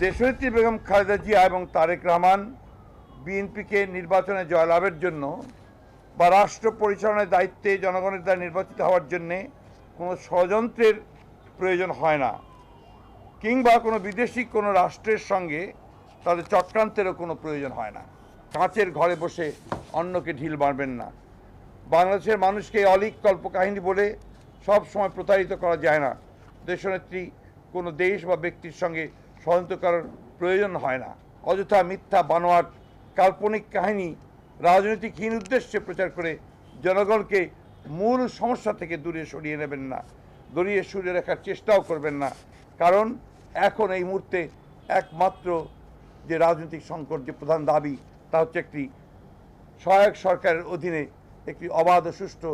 দেশনেত্রী বেগম খালেদা জিয়া এবং তারেক রহমান বিএনপিকে নির্বাচনে জয়লাভের জন্য বা রাষ্ট্র পরিচালনার দায়িত্বে জনগণের দ্বারা নির্বাচিত হওয়ার জন্যে কোনো ষড়যন্ত্রের প্রয়োজন হয় না, কিংবা কোনো বিদেশি কোনো রাষ্ট্রের সঙ্গে তাদের চক্রান্তেরও কোনো প্রয়োজন হয় না। কাঁচের ঘরে বসে অন্যকে ঢিল মারবেন না। বাংলাদেশের মানুষকে অলীক কল্পকাহিনী বলে সব সময় প্রতারিত করা যায় না। দেশনেত্রী কোনো দেশ বা ব্যক্তির সঙ্গে ষড়যন্ত্র করার প্রয়োজন হয় না। অযথা মিথ্যা বানোয়াট কাল্পনিক কাহিনী রাজনৈতিকহীন উদ্দেশ্যে প্রচার করে জনগণকে মূল সমস্যা থেকে দূরে সরিয়ে নেবেন না, দূরে সরিয়ে রাখার চেষ্টাও করবেন না। কারণ এখন এই মুহূর্তে একমাত্র যে রাজনৈতিক সংকট, যে প্রধান দাবি, তা হচ্ছে একটি সহায়ক সরকারের অধীনে একটি অবাধ ও সুষ্ঠু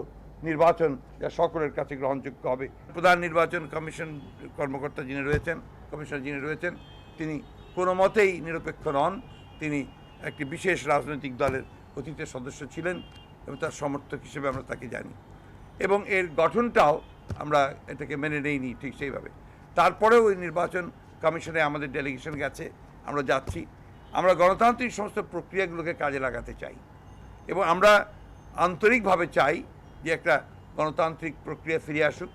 নির্বাচন, যা সকলের কাছে গ্রহণযোগ্য হবে। প্রধান নির্বাচন কমিশন কর্মকর্তা যিনি রয়েছেন, কমিশনার যিনি রয়েছেন, তিনি কোনো মতেই নিরপেক্ষ নন। তিনি একটি বিশেষ রাজনৈতিক দলের অতীতের সদস্য ছিলেন এবং তার সমর্থক হিসেবে আমরা তাকে জানি, এবং এর গঠনটাও আমরা এটাকে মেনে নেইনি ঠিক সেইভাবে। তারপরেও ওই নির্বাচন কমিশনে আমাদের ডেলিগেশন গেছে, আমরা যাচ্ছি। আমরা গণতান্ত্রিক সমস্ত প্রক্রিয়াগুলোকে কাজে লাগাতে চাই এবং আমরা আন্তরিকভাবে চাই যে একটা গণতান্ত্রিক প্রক্রিয়া ফিরে আসুক,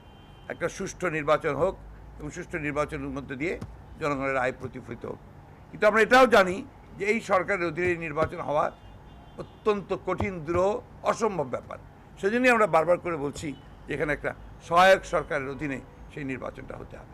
একটা সুষ্ঠু নির্বাচন হোক এবং সুষ্ঠু নির্বাচনের মধ্যে দিয়ে জনগণের রায় প্রতিফলিত হোক। কিন্তু আমরা এটাও জানি যে এই সরকারের অধীনে নির্বাচন হওয়া অত্যন্ত কঠিন, দুরূহ, অসম্ভব ব্যাপার। সেজন্যই আমরা বারবার করে বলছি যে এখানে একটা সহায়ক সরকারের অধীনে সেই নির্বাচনটা হতে হবে।